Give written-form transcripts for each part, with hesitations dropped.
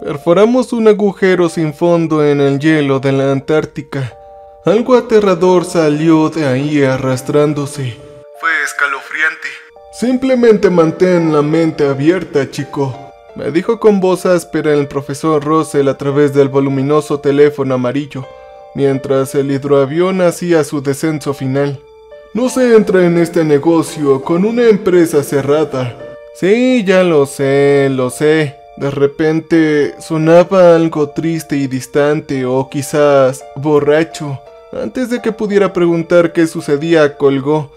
Perforamos un agujero sin fondo en el hielo de la Antártica. Algo aterrador salió de ahí arrastrándose. Fue escalofriante. Simplemente mantén la mente abierta, chico, me dijo con voz áspera el profesor Russell a través del voluminoso teléfono amarillo, mientras el hidroavión hacía su descenso final. No se entra en este negocio con una empresa cerrada. Sí, ya lo sé. De repente sonaba algo triste y distante, o quizás borracho. Antes de que pudiera preguntar qué sucedía, colgó,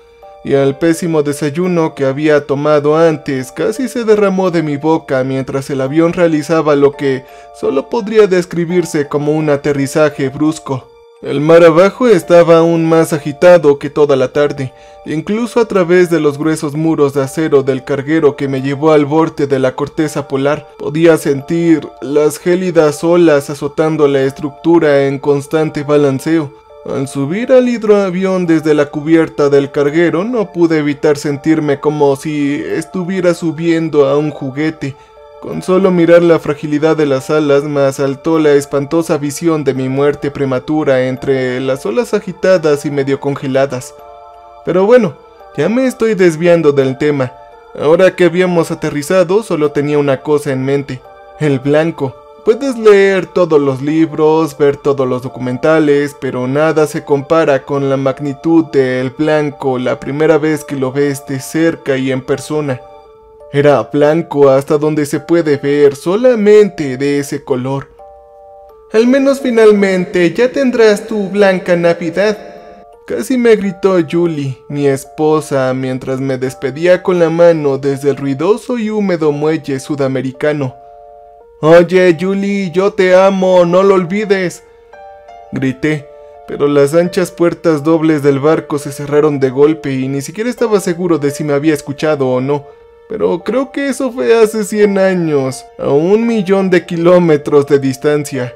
y el pésimo desayuno que había tomado antes casi se derramó de mi boca mientras el avión realizaba lo que solo podría describirse como un aterrizaje brusco. El mar abajo estaba aún más agitado que toda la tarde, incluso a través de los gruesos muros de acero del carguero que me llevó al borde de la corteza polar. Podía sentir las gélidas olas azotando la estructura en constante balanceo. Al subir al hidroavión desde la cubierta del carguero, no pude evitar sentirme como si estuviera subiendo a un juguete. Con solo mirar la fragilidad de las alas me asaltó la espantosa visión de mi muerte prematura entre las olas agitadas y medio congeladas. Pero bueno, ya me estoy desviando del tema. Ahora que habíamos aterrizado, solo tenía una cosa en mente: el blanco. Puedes leer todos los libros, ver todos los documentales, pero nada se compara con la magnitud del blanco la primera vez que lo ves de cerca y en persona. Era blanco hasta donde se puede ver, solamente de ese color. Al menos finalmente ya tendrás tu blanca Navidad, casi me gritó Julie, mi esposa, mientras me despedía con la mano desde el ruidoso y húmedo muelle sudamericano. Oye, Julie, yo te amo, no lo olvides, grité, pero las anchas puertas dobles del barco se cerraron de golpe y ni siquiera estaba seguro de si me había escuchado o no. Pero creo que eso fue hace 100 años, a 1.000.000 de kilómetros de distancia.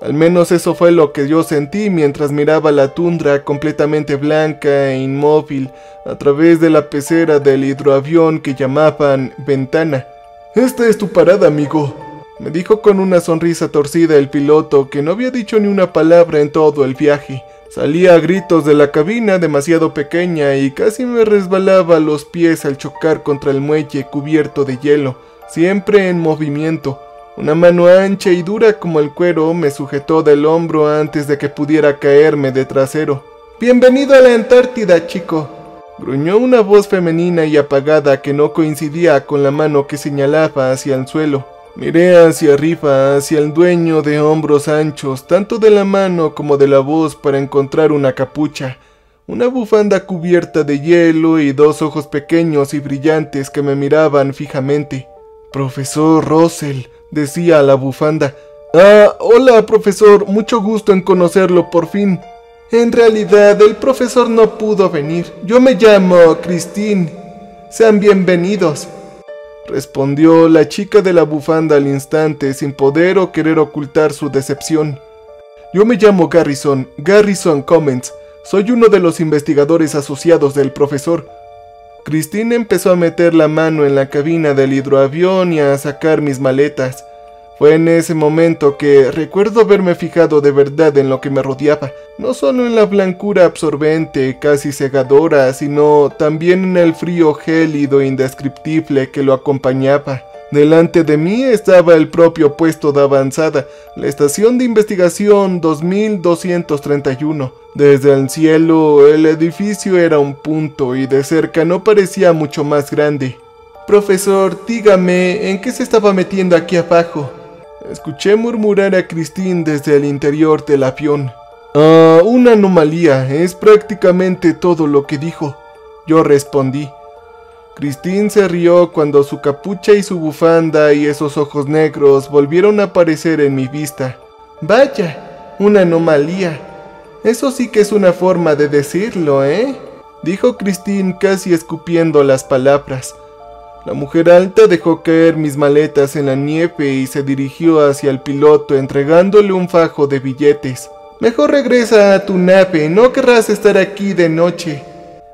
Al menos eso fue lo que yo sentí mientras miraba la tundra completamente blanca e inmóvil a través de la pecera del hidroavión que llamaban ventana. «Esta es tu parada, amigo», me dijo con una sonrisa torcida el piloto, que no había dicho ni una palabra en todo el viaje. Salía a gritos de la cabina demasiado pequeña y casi me resbalaba los pies al chocar contra el muelle cubierto de hielo, siempre en movimiento. Una mano ancha y dura como el cuero me sujetó del hombro antes de que pudiera caerme de trasero. «Bienvenido a la Antártida, chico», gruñó una voz femenina y apagada que no coincidía con la mano que señalaba hacia el suelo. Miré hacia arriba, hacia el dueño de hombros anchos, tanto de la mano como de la voz, para encontrar una capucha, una bufanda cubierta de hielo y dos ojos pequeños y brillantes que me miraban fijamente. «Profesor Russell», decía la bufanda. «Ah, hola, profesor, mucho gusto en conocerlo por fin». «En realidad, el profesor no pudo venir. Yo me llamo Christine. Sean bienvenidos», respondió la chica de la bufanda al instante, sin poder o querer ocultar su decepción. «Yo me llamo Garrison Cummins. Soy uno de los investigadores asociados del profesor». Christine empezó a meter la mano en la cabina del hidroavión y a sacar mis maletas. Fue en ese momento que recuerdo haberme fijado de verdad en lo que me rodeaba, no solo en la blancura absorbente, casi cegadora, sino también en el frío gélido e indescriptible que lo acompañaba. Delante de mí estaba el propio puesto de avanzada, la estación de investigación 2231. Desde el cielo, el edificio era un punto y de cerca no parecía mucho más grande. «Profesor, dígame, ¿en qué se estaba metiendo aquí abajo?», escuché murmurar a Christine desde el interior del avión. «Ah, una anomalía, es prácticamente todo lo que dijo», yo respondí. Christine se rió cuando su capucha y su bufanda y esos ojos negros volvieron a aparecer en mi vista. «Vaya, una anomalía. Eso sí que es una forma de decirlo, ¿eh?», dijo Christine casi escupiendo las palabras. La mujer alta dejó caer mis maletas en la nieve y se dirigió hacia el piloto entregándole un fajo de billetes. «Mejor regresa a tu nave, no querrás estar aquí de noche»,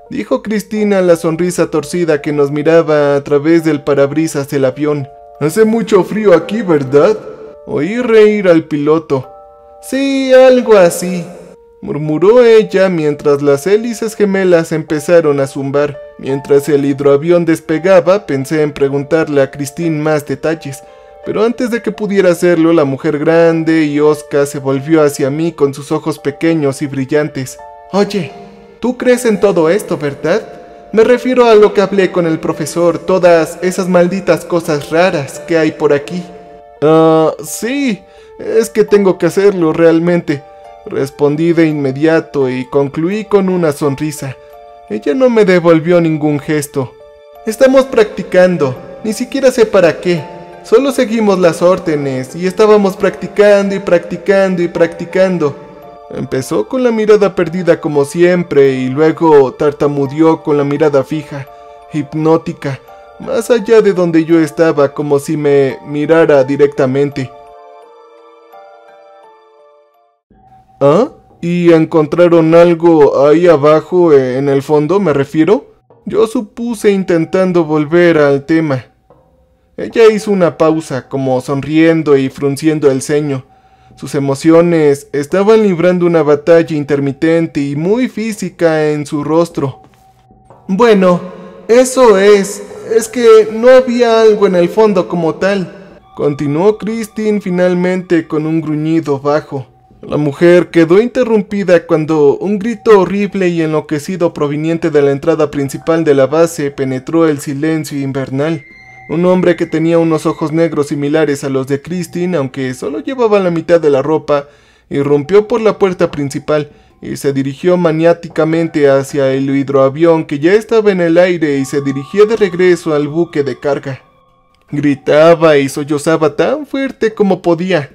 dijo Cristina, la sonrisa torcida que nos miraba a través del parabrisas del avión. «Hace mucho frío aquí, ¿verdad?», Oí reír al piloto. Sí, algo así, murmuró ella mientras las hélices gemelas empezaron a zumbar. Mientras el hidroavión despegaba, pensé en preguntarle a Christine más detalles, pero antes de que pudiera hacerlo, la mujer grande y hosca se volvió hacia mí con sus ojos pequeños y brillantes. Oye, ¿tú crees en todo esto, verdad? Me refiero a lo que hablé con el profesor, todas esas malditas cosas raras que hay por aquí. Sí, es que tengo que hacerlo realmente, respondí de inmediato y concluí con una sonrisa. Ella no me devolvió ningún gesto. Estamos practicando, ni siquiera sé para qué. Solo seguimos las órdenes y estábamos practicando y practicando y practicando. Empezó con la mirada perdida como siempre y luego tartamudeó con la mirada fija, hipnótica, más allá de donde yo estaba, como si me mirara directamente. ¿Ah? ¿Y encontraron algo ahí abajo, en el fondo, me refiero? Yo supuse intentando volver al tema. Ella hizo una pausa, como sonriendo y frunciendo el ceño. Sus emociones estaban librando una batalla intermitente y muy física en su rostro. Bueno, eso es que no había algo en el fondo como tal, continuó Christine finalmente con un gruñido bajo. La mujer quedó interrumpida cuando un grito horrible y enloquecido proveniente de la entrada principal de la base penetró el silencio invernal. Un hombre que tenía unos ojos negros similares a los de Christine, aunque solo llevaba la mitad de la ropa, irrumpió por la puerta principal y se dirigió maniáticamente hacia el hidroavión que ya estaba en el aire y se dirigía de regreso al buque de carga. Gritaba y sollozaba tan fuerte como podía,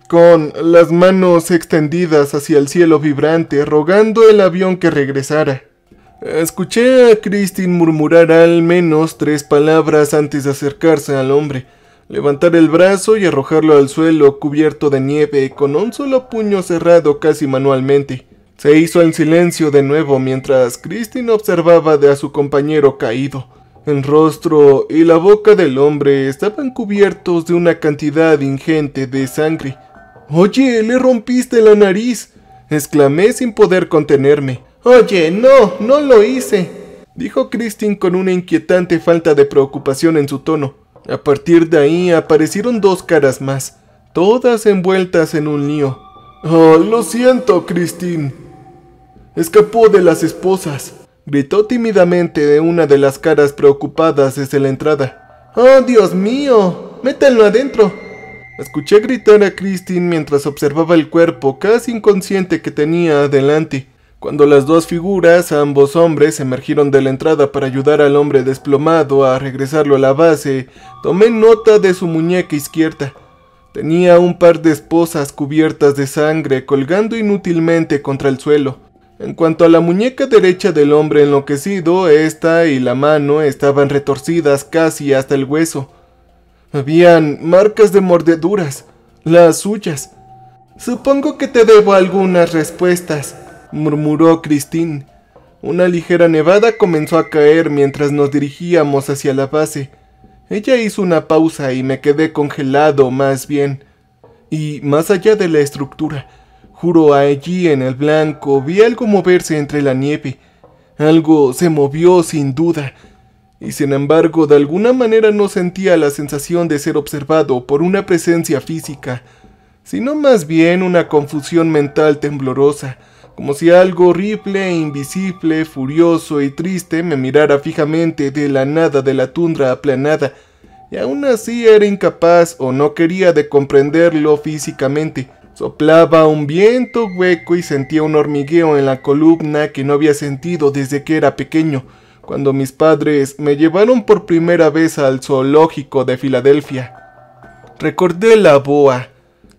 con las manos extendidas hacia el cielo vibrante, rogando el avión que regresara. Escuché a Christine murmurar al menos 3 palabras antes de acercarse al hombre, levantar el brazo y arrojarlo al suelo cubierto de nieve con un solo puño cerrado casi manualmente. Se hizo el silencio de nuevo mientras Christine observaba a su compañero caído. El rostro y la boca del hombre estaban cubiertos de una cantidad ingente de sangre. «¡Oye, le rompiste la nariz!», exclamé sin poder contenerme. «Oye, no lo hice», dijo Christine con una inquietante falta de preocupación en su tono. A partir de ahí aparecieron 2 caras más, todas envueltas en un lío. «Oh, lo siento, Christine. Escapó de las esposas», gritó tímidamente de una de las caras preocupadas desde la entrada. «¡Oh, Dios mío! ¡Métanlo adentro!», escuché gritar a Christine mientras observaba el cuerpo casi inconsciente que tenía adelante. Cuando las 2 figuras, ambos hombres, emergieron de la entrada para ayudar al hombre desplomado a regresarlo a la base, tomé nota de su muñeca izquierda. Tenía un par de esposas cubiertas de sangre colgando inútilmente contra el suelo. En cuanto a la muñeca derecha del hombre enloquecido, esta y la mano estaban retorcidas casi hasta el hueso. Habían marcas de mordeduras, las suyas. «Supongo que te debo algunas respuestas», murmuró Christine. Una ligera nevada comenzó a caer mientras nos dirigíamos hacia la base. Ella hizo una pausa y me quedé congelado más bien. Y más allá de la estructura, juro, allí en el blanco vi algo moverse entre la nieve. Algo se movió sin duda. Y sin embargo, de alguna manera no sentía la sensación de ser observado por una presencia física, sino más bien una confusión mental temblorosa, como si algo horrible e invisible, furioso y triste me mirara fijamente de la nada de la tundra aplanada, y aún así era incapaz o no quería de comprenderlo físicamente. Soplaba un viento hueco y sentía un hormigueo en la columna que no había sentido desde que era pequeño, cuando mis padres me llevaron por primera vez al zoológico de Filadelfia. Recordé la boa,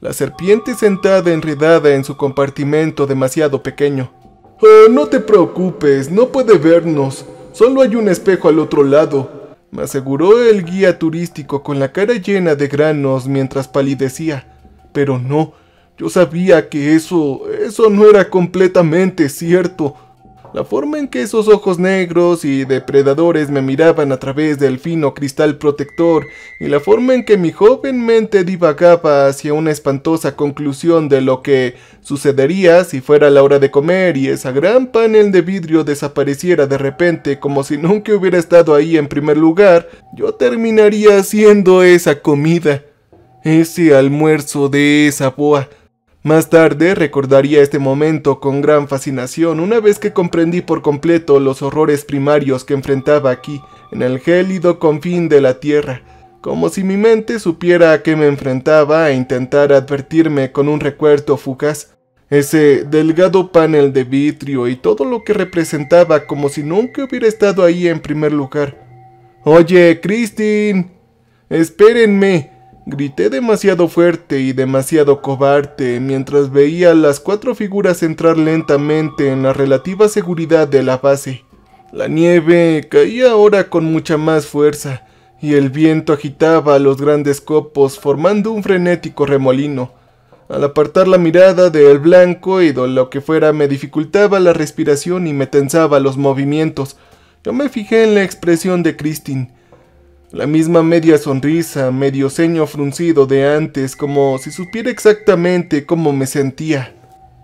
la serpiente sentada enredada en su compartimento demasiado pequeño. «Oh, no te preocupes, no puede vernos, solo hay un espejo al otro lado», me aseguró el guía turístico con la cara llena de granos mientras palidecía. Pero no, yo sabía que eso no era completamente cierto. La forma en que esos ojos negros y depredadores me miraban a través del fino cristal protector y la forma en que mi joven mente divagaba hacia una espantosa conclusión de lo que sucedería si fuera la hora de comer y esa gran panel de vidrio desapareciera de repente como si nunca hubiera estado ahí en primer lugar, yo terminaría haciendo esa comida, ese almuerzo de esa boa. Más tarde recordaría este momento con gran fascinación una vez que comprendí por completo los horrores primarios que enfrentaba aquí, en el gélido confín de la tierra, como si mi mente supiera a qué me enfrentaba e intentara advertirme con un recuerdo fugaz. Ese delgado panel de vidrio y todo lo que representaba como si nunca hubiera estado ahí en primer lugar. «Oye, Christine, espérenme», grité demasiado fuerte y demasiado cobarde mientras veía las 4 figuras entrar lentamente en la relativa seguridad de la base. La nieve caía ahora con mucha más fuerza y el viento agitaba los grandes copos formando un frenético remolino. Al apartar la mirada del blanco y de lo que fuera me dificultaba la respiración y me tensaba los movimientos. Yo me fijé en la expresión de Christine. La misma media sonrisa, medio ceño fruncido de antes, como si supiera exactamente cómo me sentía.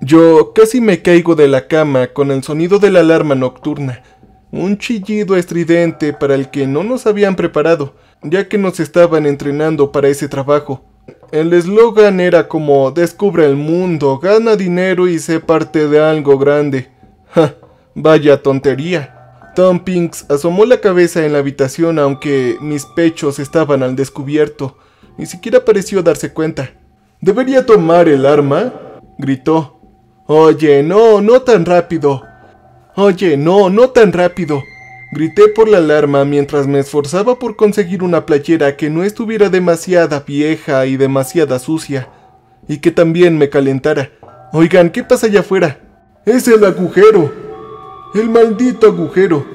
Yo casi me caigo de la cama con el sonido de la alarma nocturna, un chillido estridente para el que no nos habían preparado, ya que nos estaban entrenando para ese trabajo. El eslogan era como «Descubre el mundo, gana dinero y sé parte de algo grande». ¡Ja! Vaya tontería. Tom Pinks asomó la cabeza en la habitación aunque mis pechos estaban al descubierto. Ni siquiera pareció darse cuenta. «¿Debería tomar el arma?», gritó. «Oye, no tan rápido». «Oye, no tan rápido», grité por la alarma mientras me esforzaba por conseguir una playera que no estuviera demasiada vieja y demasiada sucia, y que también me calentara. «Oigan, ¿qué pasa allá afuera?» «Es el agujero. ¡El maldito agujero!».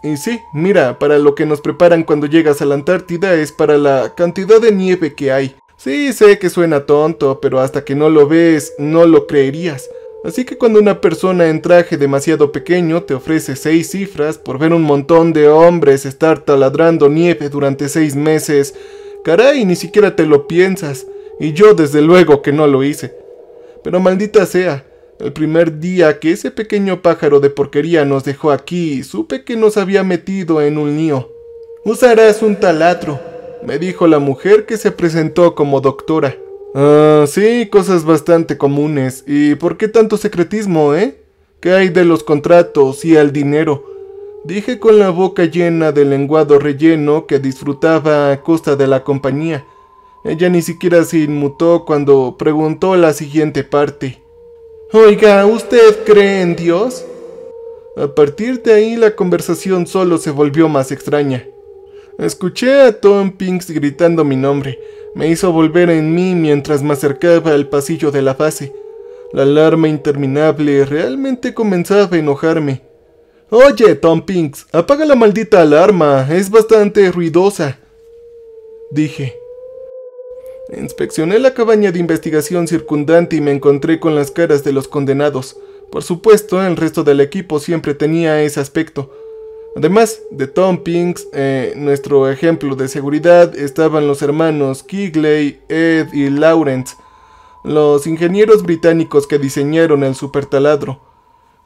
Y sí, mira, para lo que nos preparan cuando llegas a la Antártida es para la cantidad de nieve que hay. Sí, sé que suena tonto, pero hasta que no lo ves, no lo creerías. Así que cuando una persona en traje demasiado pequeño te ofrece 6 cifras por ver un montón de hombres estar taladrando nieve durante 6 meses, caray, ni siquiera te lo piensas. Y yo desde luego que no lo hice. Pero maldita sea, el primer día que ese pequeño pájaro de porquería nos dejó aquí, supe que nos había metido en un lío. «Usarás un taladro», me dijo la mujer que se presentó como doctora. «Ah, sí, cosas bastante comunes. ¿Y por qué tanto secretismo, ¿Qué hay de los contratos y el dinero?», dije con la boca llena de lenguado relleno que disfrutaba a costa de la compañía. Ella ni siquiera se inmutó cuando preguntó la siguiente parte. «Oiga, ¿usted cree en Dios?». A partir de ahí la conversación solo se volvió más extraña. Escuché a Tom Pinks gritando mi nombre. Me hizo volver en mí mientras me acercaba al pasillo de la base. La alarma interminable realmente comenzaba a enojarme. «Oye, Tom Pinks, apaga la maldita alarma, es bastante ruidosa», dije. Inspeccioné la cabaña de investigación circundante y me encontré con las caras de los condenados. Por supuesto, el resto del equipo siempre tenía ese aspecto. Además de Tom Pinks, nuestro ejemplo de seguridad, estaban los hermanos Kigley, Ed y Lawrence, los ingenieros británicos que diseñaron el supertaladro.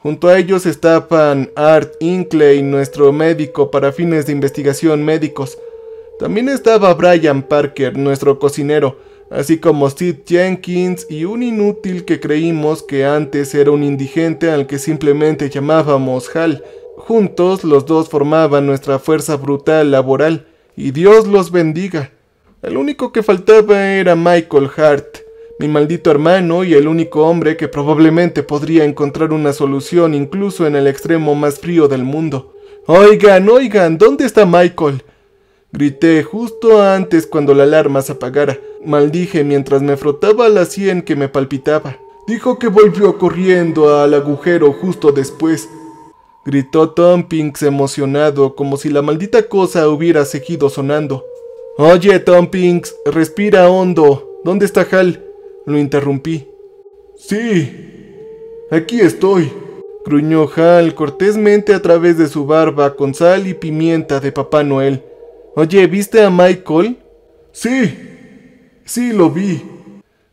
Junto a ellos estaban Art Inkley, nuestro médico para fines de investigación médicos. También estaba Brian Parker, nuestro cocinero, así como Steve Jenkins y un inútil que creímos que antes era un indigente al que simplemente llamábamos Hal. Juntos los dos formaban nuestra fuerza brutal laboral, y Dios los bendiga. El único que faltaba era Michael Hart, mi maldito hermano y el único hombre que probablemente podría encontrar una solución incluso en el extremo más frío del mundo. «Oigan, ¿dónde está Michael?», grité justo antes cuando la alarma se apagara. Maldije mientras me frotaba la sien que me palpitaba. «Dijo que volvió corriendo al agujero justo después», gritó Tom Pinks emocionado, como si la maldita cosa hubiera seguido sonando. «Oye, Tom Pinks, respira hondo. ¿Dónde está Hal?», lo interrumpí. Sí, aquí estoy, gruñó Hal cortésmente a través de su barba con sal y pimienta de Papá Noel. Oye, ¿viste a Michael? Sí, lo vi,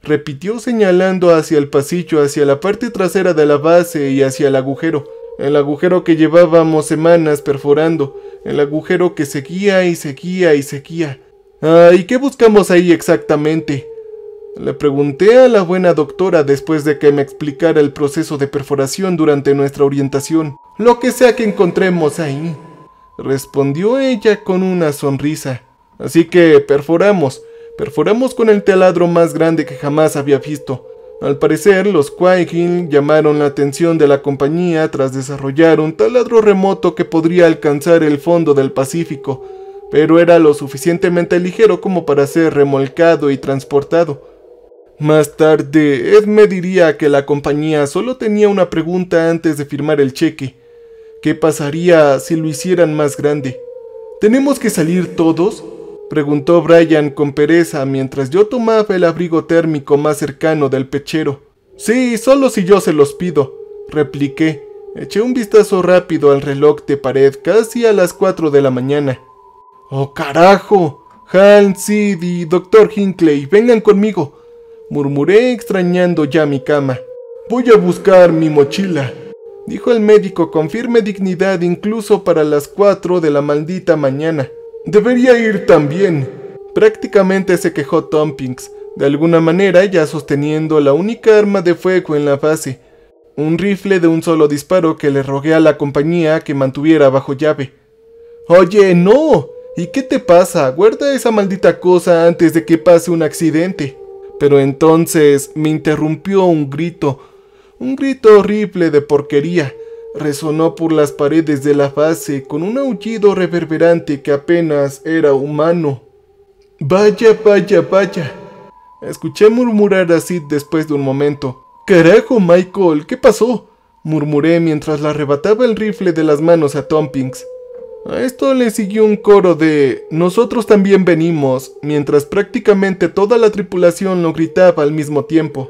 repitió señalando hacia el pasillo, hacia la parte trasera de la base y hacia el agujero que llevábamos semanas perforando, el agujero que seguía y seguía y seguía. ¿Y qué buscamos ahí exactamente?, le pregunté a la buena doctora después de que me explicara el proceso de perforación durante nuestra orientación. Lo que sea que encontremos ahí, respondió ella con una sonrisa. Así que perforamos con el taladro más grande que jamás había visto. Al parecer, los Qui-Gon llamaron la atención de la compañía tras desarrollar un taladro remoto que podría alcanzar el fondo del Pacífico, pero era lo suficientemente ligero como para ser remolcado y transportado. Más tarde, Ed me diría que la compañía solo tenía una pregunta antes de firmar el cheque. ¿Qué pasaría si lo hicieran más grande? ¿Tenemos que salir todos?, preguntó Brian con pereza mientras yo tomaba el abrigo térmico más cercano del pechero. Sí, solo si yo se los pido, repliqué. Eché un vistazo rápido al reloj de pared casi a las 4 de la mañana. ¡Oh, carajo! Han, Sid y Dr. Hinckley, vengan conmigo, murmuré extrañando ya mi cama. Voy a buscar mi mochila, dijo el médico con firme dignidad incluso para las 4 de la maldita mañana. Debería ir también, prácticamente se quejó Tompkins, de alguna manera ya sosteniendo la única arma de fuego en la base, un rifle de un solo disparo que le rogué a la compañía que mantuviera bajo llave. Oye, no, ¿y qué te pasa? Guarda esa maldita cosa antes de que pase un accidente. Pero entonces me interrumpió un grito horrible de porquería. Resonó por las paredes de la base con un aullido reverberante que apenas era humano. Vaya, escuché murmurar a Sid después de un momento. Carajo, Michael, ¿qué pasó?, murmuré mientras le arrebataba el rifle de las manos a Tompkins. A esto le siguió un coro de «Nosotros también venimos», mientras prácticamente toda la tripulación lo gritaba al mismo tiempo.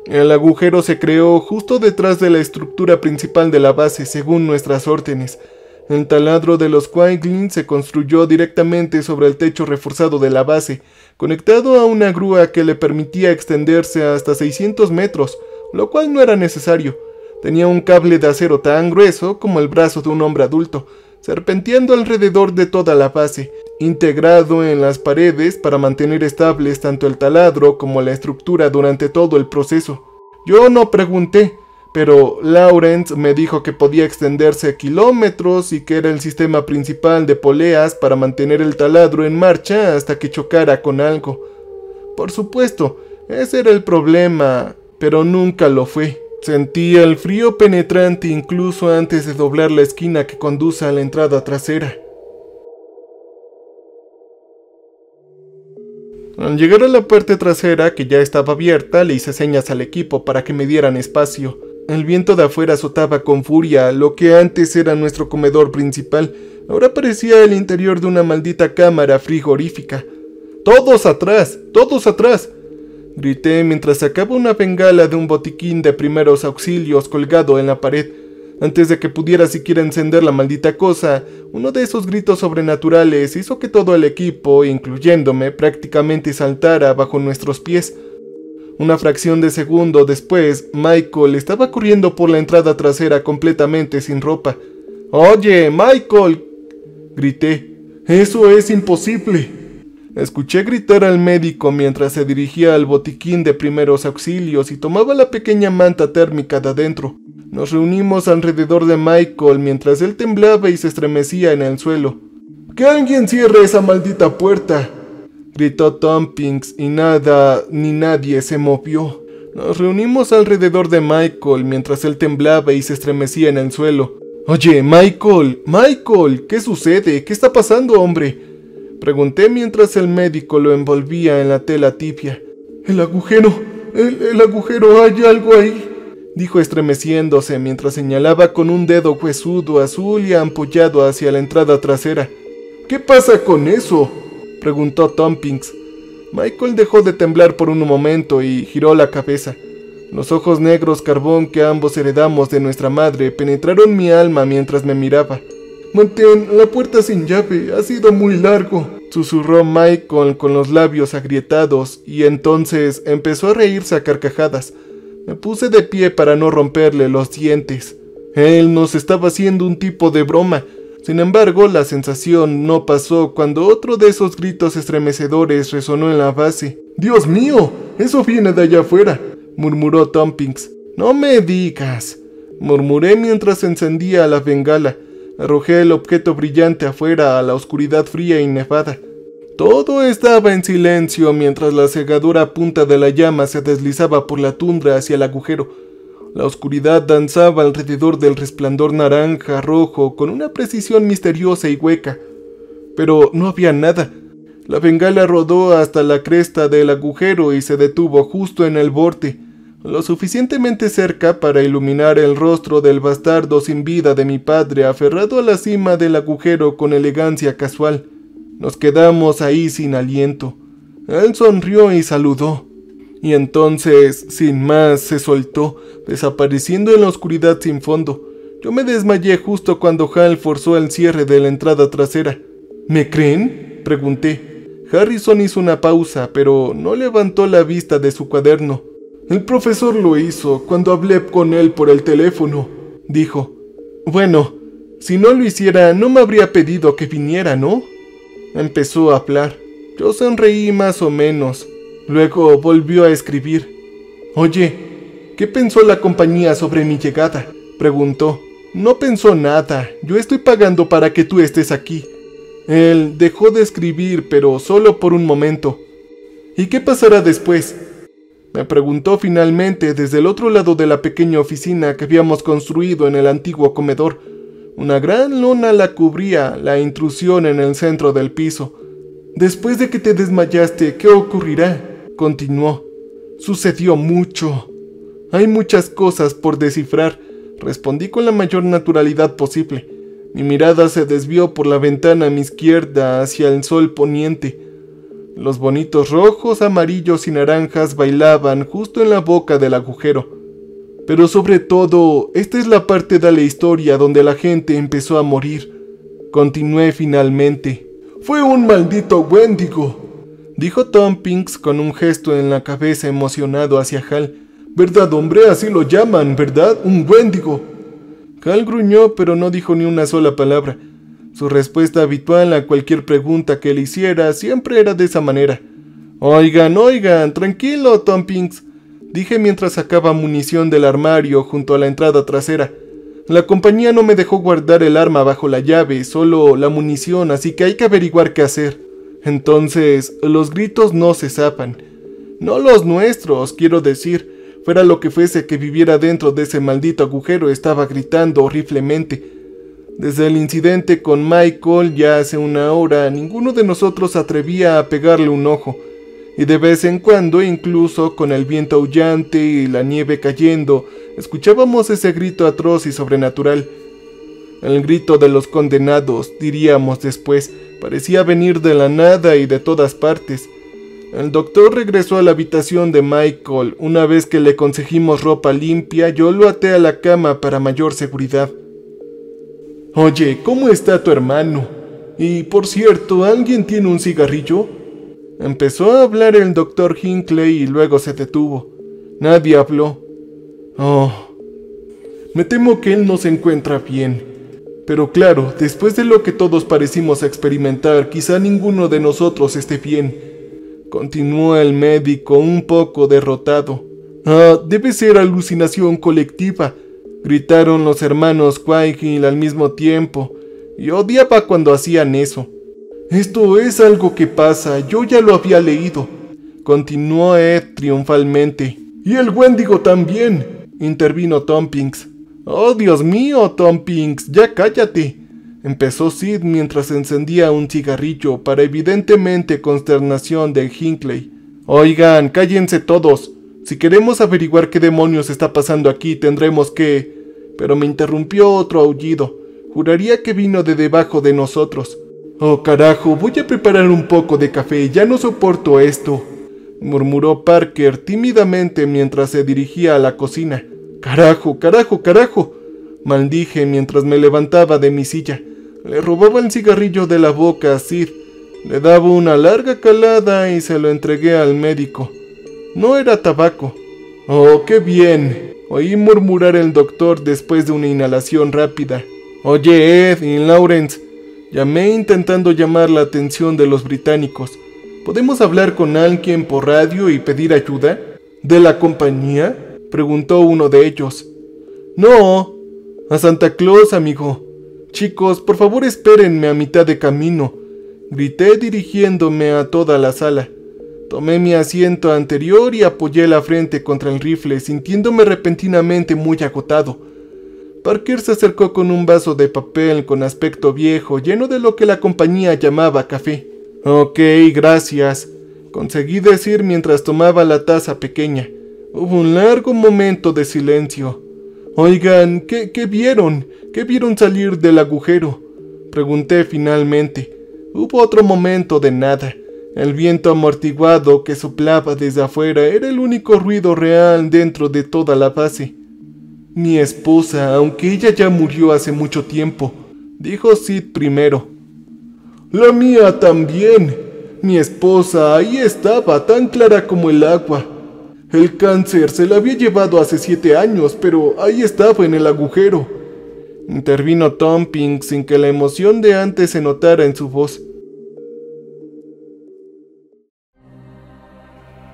El agujero se creó justo detrás de la estructura principal de la base, según nuestras órdenes. El taladro de los Qui-Gon se construyó directamente sobre el techo reforzado de la base, conectado a una grúa que le permitía extenderse hasta 600 metros, lo cual no era necesario. Tenía un cable de acero tan grueso como el brazo de un hombre adulto, serpenteando alrededor de toda la base, integrado en las paredes para mantener estables tanto el taladro como la estructura durante todo el proceso. Yo no pregunté, pero Lawrence me dijo que podía extenderse kilómetros y que era el sistema principal de poleas para mantener el taladro en marcha hasta que chocara con algo. Por supuesto, ese era el problema, pero nunca lo fue. Sentía el frío penetrante incluso antes de doblar la esquina que conduce a la entrada trasera. Al llegar a la puerta trasera, que ya estaba abierta, le hice señas al equipo para que me dieran espacio. El viento de afuera azotaba con furia lo que antes era nuestro comedor principal. Ahora parecía el interior de una maldita cámara frigorífica. ¡Todos atrás! ¡Todos atrás!, grité mientras sacaba una bengala de un botiquín de primeros auxilios colgado en la pared. Antes de que pudiera siquiera encender la maldita cosa, uno de esos gritos sobrenaturales hizo que todo el equipo, incluyéndome, prácticamente saltara bajo nuestros pies. Una fracción de segundo después, Michael estaba corriendo por la entrada trasera completamente sin ropa. «¡Oye, Michael!», grité. «¡Eso es imposible!». Escuché gritar al médico mientras se dirigía al botiquín de primeros auxilios y tomaba la pequeña manta térmica de adentro. Nos reunimos alrededor de Michael mientras él temblaba y se estremecía en el suelo. «¡Que alguien cierre esa maldita puerta!», gritó Tompkins y nada ni nadie se movió. Nos reunimos alrededor de Michael mientras él temblaba y se estremecía en el suelo. «Oye, Michael, ¿qué sucede? ¿Qué está pasando, hombre?», pregunté mientras el médico lo envolvía en la tela tibia. «El agujero, ¿hay algo ahí?», dijo estremeciéndose mientras señalaba con un dedo huesudo azul y ampollado hacia la entrada trasera. «¿Qué pasa con eso?», preguntó Tompkins. Michael dejó de temblar por un momento y giró la cabeza. Los ojos negros carbón que ambos heredamos de nuestra madre penetraron mi alma mientras me miraba. «Mantén la puerta sin llave, ha sido muy largo», susurró Michael con los labios agrietados, y entonces empezó a reírse a carcajadas. Me puse de pie para no romperle los dientes. Él nos estaba haciendo un tipo de broma. Sin embargo, la sensación no pasó cuando otro de esos gritos estremecedores resonó en la base. «¡Dios mío! ¡Eso viene de allá afuera!», murmuró Tompkins. «No me digas», murmuré mientras encendía la bengala. Arrojé el objeto brillante afuera a la oscuridad fría y nevada. Todo estaba en silencio mientras la cegadora punta de la llama se deslizaba por la tundra hacia el agujero. La oscuridad danzaba alrededor del resplandor naranja rojo con una precisión misteriosa y hueca. Pero no había nada. La bengala rodó hasta la cresta del agujero y se detuvo justo en el borde, lo suficientemente cerca para iluminar el rostro del bastardo sin vida de mi padre aferrado a la cima del agujero con elegancia casual. Nos quedamos ahí sin aliento. Él sonrió y saludó. Y entonces, sin más, se soltó, desapareciendo en la oscuridad sin fondo. Yo me desmayé justo cuando Hal forzó el cierre de la entrada trasera. «¿Me creen?», pregunté. Harrison hizo una pausa, pero no levantó la vista de su cuaderno. «El profesor lo hizo cuando hablé con él por el teléfono», dijo. «Bueno, si no lo hiciera, no me habría pedido que viniera, ¿no?». Empezó a hablar. Yo sonreí más o menos. Luego volvió a escribir. «Oye, ¿qué pensó la compañía sobre mi llegada?», preguntó. «No pensó nada. Yo estoy pagando para que tú estés aquí». Él dejó de escribir, pero solo por un momento. «¿Y qué pasará después?», me preguntó finalmente desde el otro lado de la pequeña oficina que habíamos construido en el antiguo comedor. Una gran lona la cubría la intrusión en el centro del piso. «Después de que te desmayaste, ¿qué ocurrirá?», continuó. «Sucedió mucho. Hay muchas cosas por descifrar», respondí con la mayor naturalidad posible. Mi mirada se desvió por la ventana a mi izquierda hacia el sol poniente. Los bonitos rojos, amarillos y naranjas bailaban justo en la boca del agujero. Pero sobre todo, esta es la parte de la historia donde la gente empezó a morir. Continué finalmente. «Fue un maldito Wendigo», dijo Tompkins con un gesto en la cabeza emocionado hacia Hal. «¿Verdad, hombre? Así lo llaman, ¿verdad? Un Wendigo». Hal gruñó, pero no dijo ni una sola palabra. Su respuesta habitual a cualquier pregunta que le hiciera siempre era de esa manera. «Oigan, tranquilo, Tompkins», dije mientras sacaba munición del armario junto a la entrada trasera. «La compañía no me dejó guardar el arma bajo la llave, solo la munición, así que hay que averiguar qué hacer». Entonces, los gritos no cesaban. No los nuestros, quiero decir. Fuera lo que fuese que viviera dentro de ese maldito agujero, estaba gritando horriblemente. Desde el incidente con Michael ya hace una hora, ninguno de nosotros atrevía a pegarle un ojo, y de vez en cuando, incluso con el viento aullante y la nieve cayendo, escuchábamos ese grito atroz y sobrenatural. El grito de los condenados, diríamos después, parecía venir de la nada y de todas partes. El doctor regresó a la habitación de Michael. Una vez que le conseguimos ropa limpia, yo lo até a la cama para mayor seguridad. «Oye, ¿cómo está tu hermano? Y, por cierto, ¿alguien tiene un cigarrillo?». Empezó a hablar el doctor Hinckley y luego se detuvo. Nadie habló. «Oh, me temo que él no se encuentra bien. Pero claro, después de lo que todos parecimos experimentar, quizá ninguno de nosotros esté bien», continuó el médico un poco derrotado. «Ah, debe ser alucinación colectiva», gritaron los hermanos Quayle al mismo tiempo, y odiaba cuando hacían eso. «Esto es algo que pasa, yo ya lo había leído», continuó Ed triunfalmente. «Y el Wendigo también», intervino Tompkins. «Oh, Dios mío, Tompkins, ya cállate», empezó Sid mientras encendía un cigarrillo para evidentemente consternación de Hinckley. «Oigan, cállense todos. Si queremos averiguar qué demonios está pasando aquí, tendremos que...». Pero me interrumpió otro aullido. Juraría que vino de debajo de nosotros. «Oh, carajo, voy a preparar un poco de café, ya no soporto esto», murmuró Parker tímidamente mientras se dirigía a la cocina. ¡Carajo, carajo, carajo!, maldije mientras me levantaba de mi silla. Le robaba el cigarrillo de la boca a Sid, le daba una larga calada y se lo entregué al médico. No era tabaco. ¡Oh, qué bien!, oí murmurar el doctor después de una inhalación rápida. Oye, Ed y Lawrence, llamé intentando llamar la atención de los británicos. ¿Podemos hablar con alguien por radio y pedir ayuda? ¿De la compañía?, preguntó uno de ellos. No, a Santa Claus, amigo. Chicos, por favor espérenme a mitad de camino, grité dirigiéndome a toda la sala. Tomé mi asiento anterior y apoyé la frente contra el rifle, sintiéndome repentinamente muy agotado. Parker se acercó con un vaso de papel con aspecto viejo, lleno de lo que la compañía llamaba café. Ok, gracias, conseguí decir mientras tomaba la taza pequeña. Hubo un largo momento de silencio. Oigan, ¿qué vieron? ¿Qué vieron salir del agujero?, pregunté finalmente. Hubo otro momento de nada. El viento amortiguado que soplaba desde afuera era el único ruido real dentro de toda la base. Mi esposa, aunque ella ya murió hace mucho tiempo, dijo Sid primero. La mía también. Mi esposa ahí estaba, tan clara como el agua. El cáncer se la había llevado hace 7 años, pero ahí estaba en el agujero. Intervino Tompkins sin que la emoción de antes se notara en su voz.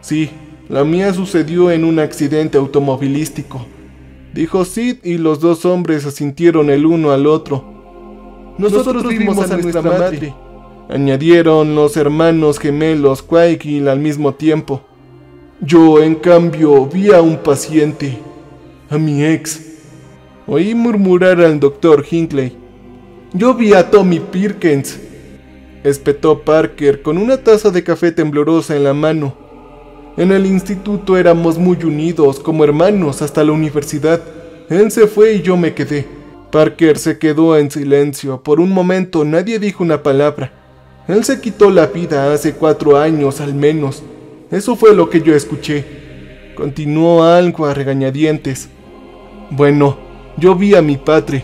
Sí, la mía sucedió en un accidente automovilístico, dijo Sid, y los dos hombres asintieron el uno al otro. Nosotros vimos a nuestra madre, añadieron los hermanos gemelos Quayle al mismo tiempo. Yo, en cambio, vi a un paciente, a mi ex. Oí murmurar al doctor Hinckley. Yo vi a Tommy Perkins, espetó Parker con una taza de café temblorosa en la mano. En el instituto éramos muy unidos, como hermanos, hasta la universidad. Él se fue y yo me quedé. Parker se quedó en silencio. Por un momento nadie dijo una palabra. Él se quitó la vida hace 4 años al menos. Eso fue lo que yo escuché. Continuó algo a regañadientes. Bueno, yo vi a mi padre,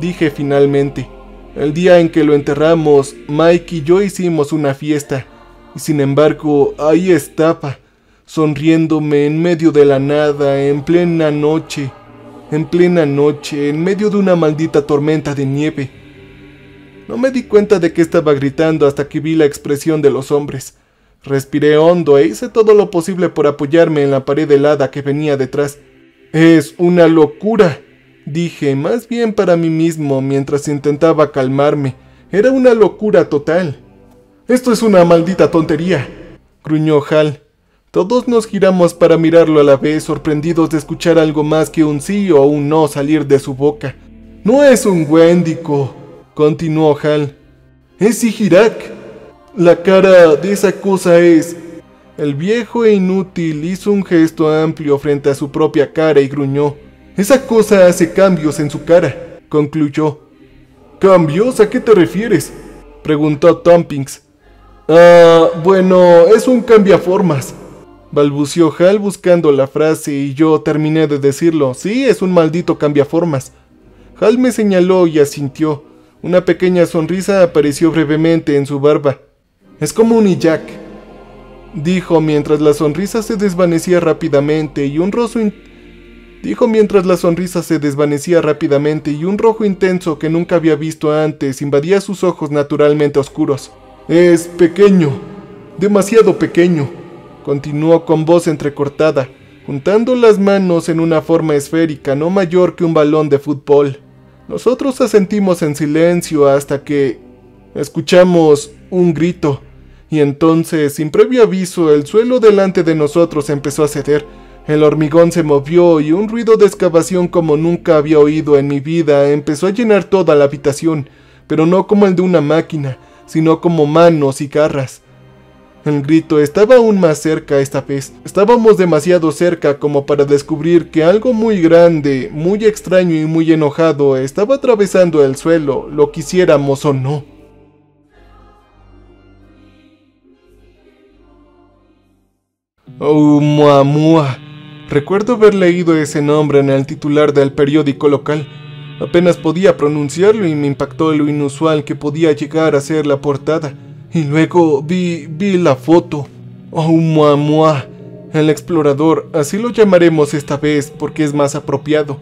dije finalmente. El día en que lo enterramos, Mike y yo hicimos una fiesta. Y sin embargo, ahí estaba, sonriéndome en medio de la nada, en plena noche, en medio de una maldita tormenta de nieve. No me di cuenta de que estaba gritando hasta que vi la expresión de los hombres. Respiré hondo e hice todo lo posible por apoyarme en la pared helada que venía detrás. Es una locura, dije, más bien para mí mismo mientras intentaba calmarme. Era una locura total. Esto es una maldita tontería, gruñó Hal. Todos nos giramos para mirarlo a la vez, sorprendidos de escuchar algo más que un sí o un no salir de su boca. No es un Wendigo, continuó Hal. Es Sihirak. La cara de esa cosa es... El viejo e inútil hizo un gesto amplio frente a su propia cara y gruñó. Esa cosa hace cambios en su cara, concluyó. ¿Cambios? ¿A qué te refieres?, preguntó Tompkins. Bueno, es un cambiaformas, balbuceó Hal buscando la frase y yo terminé de decirlo. Sí, es un maldito cambiaformas. Hal me señaló y asintió. Una pequeña sonrisa apareció brevemente en su barba. Es como un Iyak, dijo mientras la sonrisa se desvanecía rápidamente y un rojo intenso que nunca había visto antes invadía sus ojos naturalmente oscuros. Es pequeño, demasiado pequeño, continuó con voz entrecortada, juntando las manos en una forma esférica no mayor que un balón de fútbol. Nosotros asentimos en silencio hasta que escuchamos un grito, y entonces, sin previo aviso, el suelo delante de nosotros empezó a ceder. El hormigón se movió y un ruido de excavación como nunca había oído en mi vida empezó a llenar toda la habitación, pero no como el de una máquina, sino como manos y garras. El grito estaba aún más cerca esta vez. Estábamos demasiado cerca como para descubrir que algo muy grande, muy extraño y muy enojado estaba atravesando el suelo, lo quisiéramos o no. Oumuamua. Recuerdo haber leído ese nombre en el titular del periódico local. Apenas podía pronunciarlo y me impactó lo inusual que podía llegar a ser la portada. Y luego vi la foto. Oumuamua. El explorador, así lo llamaremos esta vez porque es más apropiado.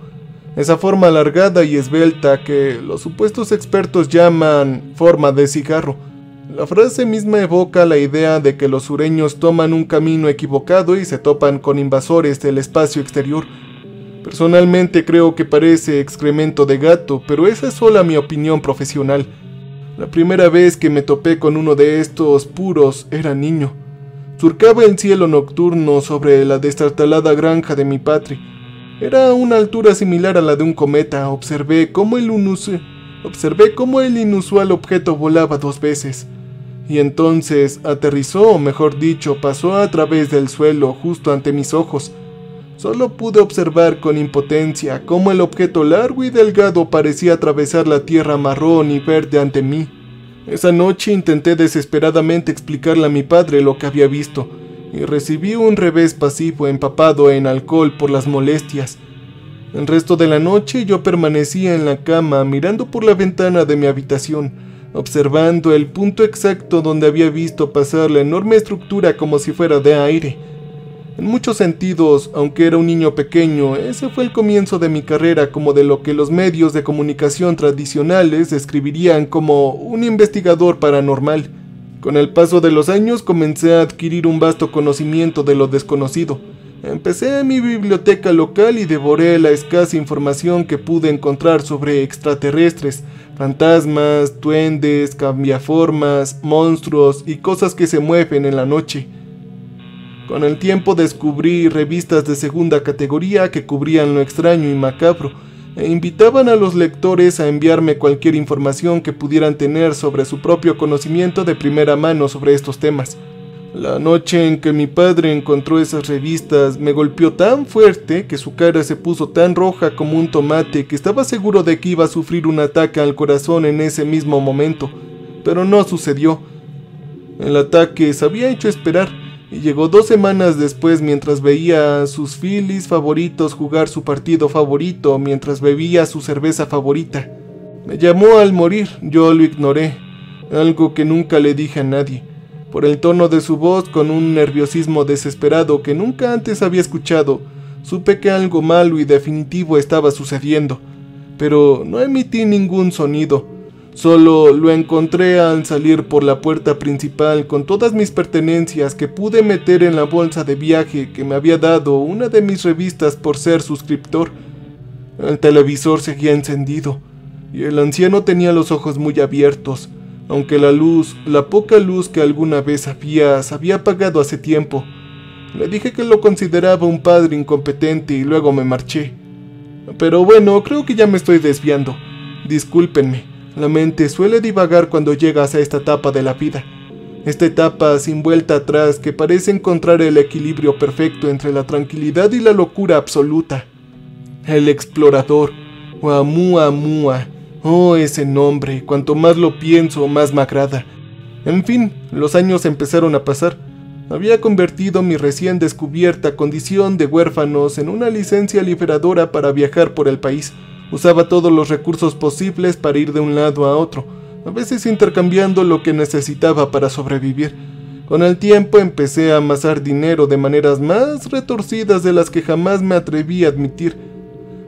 Esa forma alargada y esbelta que los supuestos expertos llaman forma de cigarro. La frase misma evoca la idea de que los sureños toman un camino equivocado y se topan con invasores del espacio exterior. Personalmente creo que parece excremento de gato, pero esa es solo mi opinión profesional. La primera vez que me topé con uno de estos puros era niño. Surcaba el cielo nocturno sobre la destartalada granja de mi padre. Era a una altura similar a la de un cometa. Observé cómo el inusual objeto volaba 2 veces. Y entonces aterrizó, o mejor dicho, pasó a través del suelo justo ante mis ojos. Solo pude observar con impotencia cómo el objeto largo y delgado parecía atravesar la tierra marrón y verde ante mí. Esa noche intenté desesperadamente explicarle a mi padre lo que había visto, y recibí un revés pasivo empapado en alcohol por las molestias. El resto de la noche yo permanecía en la cama mirando por la ventana de mi habitación, observando el punto exacto donde había visto pasar la enorme estructura como si fuera de aire. En muchos sentidos, aunque era un niño pequeño, ese fue el comienzo de mi carrera como de lo que los medios de comunicación tradicionales describirían como un investigador paranormal. Con el paso de los años comencé a adquirir un vasto conocimiento de lo desconocido. Empecé en mi biblioteca local y devoré la escasa información que pude encontrar sobre extraterrestres, fantasmas, duendes, cambiaformas, monstruos y cosas que se mueven en la noche. Con el tiempo descubrí revistas de segunda categoría que cubrían lo extraño y macabro, e invitaban a los lectores a enviarme cualquier información que pudieran tener sobre su propio conocimiento de primera mano sobre estos temas. La noche en que mi padre encontró esas revistas me golpeó tan fuerte que su cara se puso tan roja como un tomate que estaba seguro de que iba a sufrir un ataque al corazón en ese mismo momento, pero no sucedió. El ataque se había hecho esperar y llegó 2 semanas después mientras veía a sus Phillies favoritos jugar su partido favorito mientras bebía su cerveza favorita. Me llamó al morir, yo lo ignoré, algo que nunca le dije a nadie. Por el tono de su voz, con un nerviosismo desesperado que nunca antes había escuchado, supe que algo malo y definitivo estaba sucediendo, pero no emití ningún sonido. Solo lo encontré al salir por la puerta principal con todas mis pertenencias que pude meter en la bolsa de viaje que me había dado una de mis revistas por ser suscriptor. El televisor seguía encendido y el anciano tenía los ojos muy abiertos, aunque la poca luz que alguna vez se había apagado hace tiempo. Le dije que lo consideraba un padre incompetente y luego me marché. Pero bueno, creo que ya me estoy desviando. Discúlpenme. La mente suele divagar cuando llegas a esta etapa de la vida. Esta etapa sin vuelta atrás que parece encontrar el equilibrio perfecto entre la tranquilidad y la locura absoluta. El explorador. Oumuamua. Oh, ese nombre. Cuanto más lo pienso, más me agrada. En fin, los años empezaron a pasar. Había convertido mi recién descubierta condición de huérfanos en una licencia liberadora para viajar por el país. Usaba todos los recursos posibles para ir de un lado a otro, a veces intercambiando lo que necesitaba para sobrevivir. Con el tiempo empecé a amasar dinero de maneras más retorcidas de las que jamás me atreví a admitir.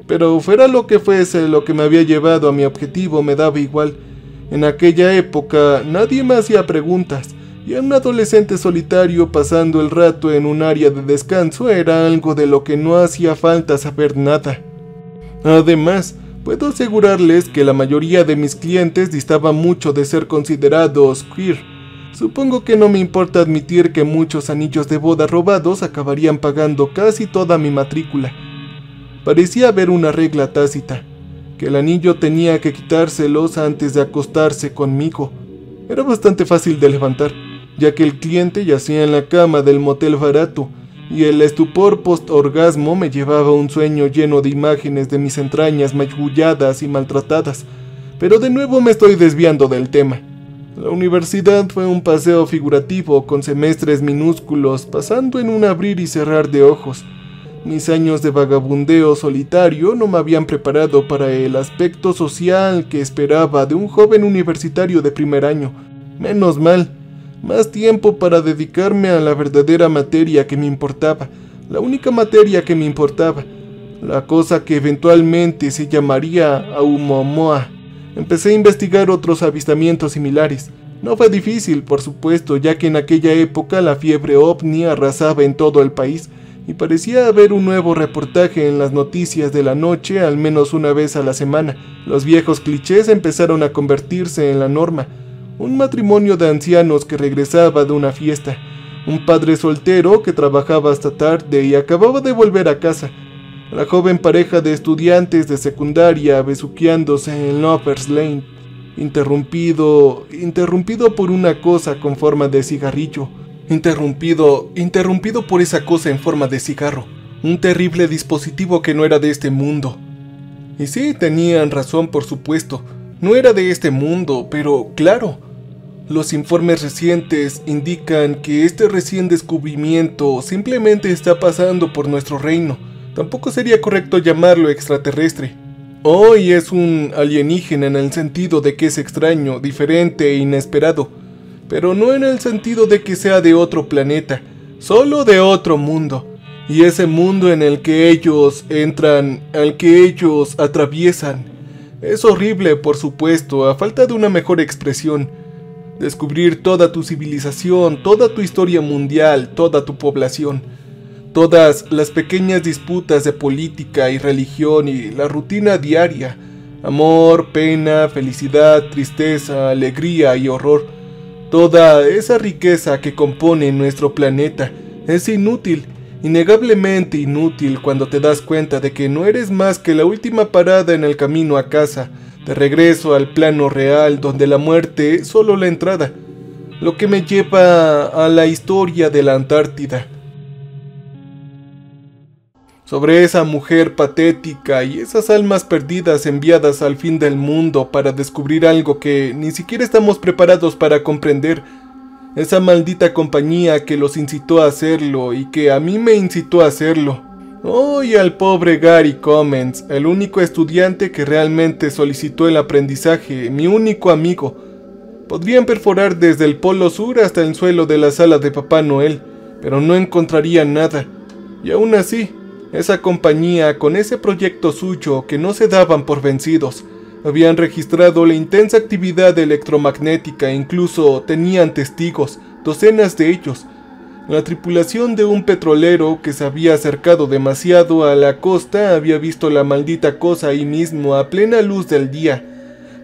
Pero fuera lo que fuese lo que me había llevado a mi objetivo, me daba igual. En aquella época nadie me hacía preguntas, y un adolescente solitario pasando el rato en un área de descanso era algo de lo que no hacía falta saber nada. Además, puedo asegurarles que la mayoría de mis clientes distaban mucho de ser considerados queer. Supongo que no me importa admitir que muchos anillos de boda robados acabarían pagando casi toda mi matrícula. Parecía haber una regla tácita, que el anillo tenía que quitárselos antes de acostarse conmigo. Era bastante fácil de levantar, ya que el cliente yacía en la cama del motel barato, y el estupor post-orgasmo me llevaba a un sueño lleno de imágenes de mis entrañas magulladas y maltratadas. Pero de nuevo me estoy desviando del tema. La universidad fue un paseo figurativo con semestres minúsculos, pasando en un abrir y cerrar de ojos. Mis años de vagabundeo solitario no me habían preparado para el aspecto social que esperaba de un joven universitario de primer año. Menos mal, más tiempo para dedicarme a la verdadera materia que me importaba, la única materia que me importaba, la cosa que eventualmente se llamaría Aoumuamua. Empecé a investigar otros avistamientos similares. No fue difícil, por supuesto, ya que en aquella época la fiebre ovni arrasaba en todo el país, y parecía haber un nuevo reportaje en las noticias de la noche al menos una vez a la semana. Los viejos clichés empezaron a convertirse en la norma. Un matrimonio de ancianos que regresaba de una fiesta, un padre soltero que trabajaba hasta tarde y acababa de volver a casa, la joven pareja de estudiantes de secundaria besuqueándose en Lover's Lane, interrumpido por una cosa con forma de cigarrillo, interrumpido por esa cosa en forma de cigarro, un terrible dispositivo que no era de este mundo. Y sí, tenían razón, por supuesto, no era de este mundo, pero claro, los informes recientes indican que este recién descubrimiento simplemente está pasando por nuestro reino. Tampoco sería correcto llamarlo extraterrestre. Hoy es un alienígena en el sentido de que es extraño, diferente e inesperado, pero no en el sentido de que sea de otro planeta, solo de otro mundo. Y ese mundo en el que ellos entran, al que ellos atraviesan, es horrible, por supuesto, a falta de una mejor expresión. Descubrir toda tu civilización, toda tu historia mundial, toda tu población. Todas las pequeñas disputas de política y religión y la rutina diaria, amor, pena, felicidad, tristeza, alegría y horror, toda esa riqueza que compone nuestro planeta es inútil, innegablemente inútil cuando te das cuenta de que no eres más que la última parada en el camino a casa, de regreso al plano real donde la muerte es solo la entrada, lo que me lleva a la historia de la Antártida. Sobre esa mujer patética y esas almas perdidas enviadas al fin del mundo para descubrir algo que ni siquiera estamos preparados para comprender. Esa maldita compañía que los incitó a hacerlo y que a mí me incitó a hacerlo. Oh, y al pobre Gary Cummins, el único estudiante que realmente solicitó el aprendizaje, mi único amigo. Podrían perforar desde el polo sur hasta el suelo de la sala de Papá Noel, pero no encontrarían nada. Y aún así, esa compañía, con ese proyecto suyo que no se daban por vencidos, habían registrado la intensa actividad electromagnética e incluso tenían testigos, docenas de ellos. La tripulación de un petrolero que se había acercado demasiado a la costa había visto la maldita cosa ahí mismo a plena luz del día,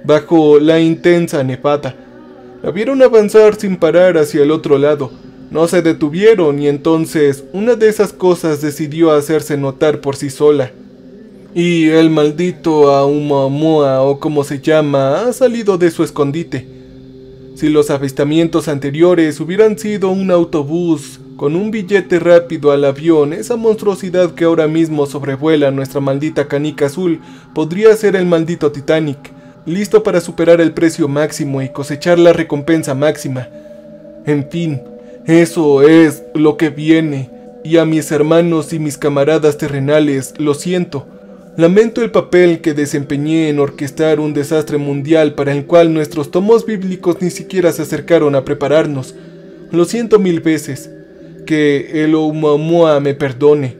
bajo la intensa nevada. La vieron avanzar sin parar hacia el otro lado. No se detuvieron y entonces una de esas cosas decidió hacerse notar por sí sola. Y el maldito Aoumuamua, o como se llama, ha salido de su escondite. Si los avistamientos anteriores hubieran sido un autobús con un billete rápido al avión, esa monstruosidad que ahora mismo sobrevuela nuestra maldita canica azul podría ser el maldito Titanic, listo para superar el precio máximo y cosechar la recompensa máxima. En fin, eso es lo que viene, y a mis hermanos y mis camaradas terrenales, lo siento. Lamento el papel que desempeñé en orquestar un desastre mundial para el cual nuestros tomos bíblicos ni siquiera se acercaron a prepararnos. Lo siento 1000 veces. Que el Oumuamua me perdone.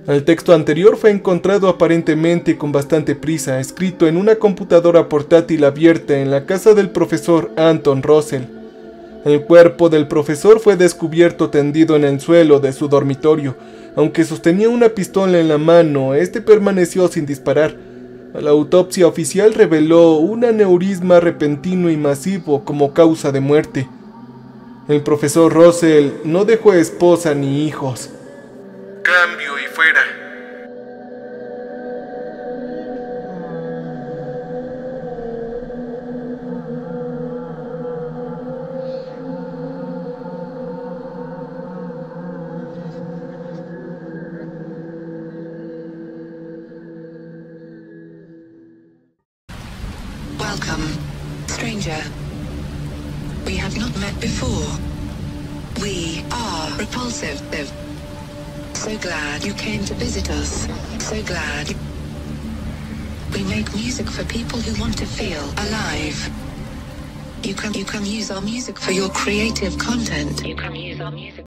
El texto anterior fue encontrado aparentemente con bastante prisa, escrito en una computadora portátil abierta en la casa del profesor Anton Russell. El cuerpo del profesor fue descubierto tendido en el suelo de su dormitorio. Aunque sostenía una pistola en la mano, este permaneció sin disparar. La autopsia oficial reveló un aneurisma repentino y masivo como causa de muerte. El profesor Russell no dejó esposa ni hijos. Cambio y fuera. Welcome, stranger. We have not met before. We are repulsive. So glad you came to visit us. So glad. We make music for people who want to feel alive. You can use our music for your creative content. You can use our music.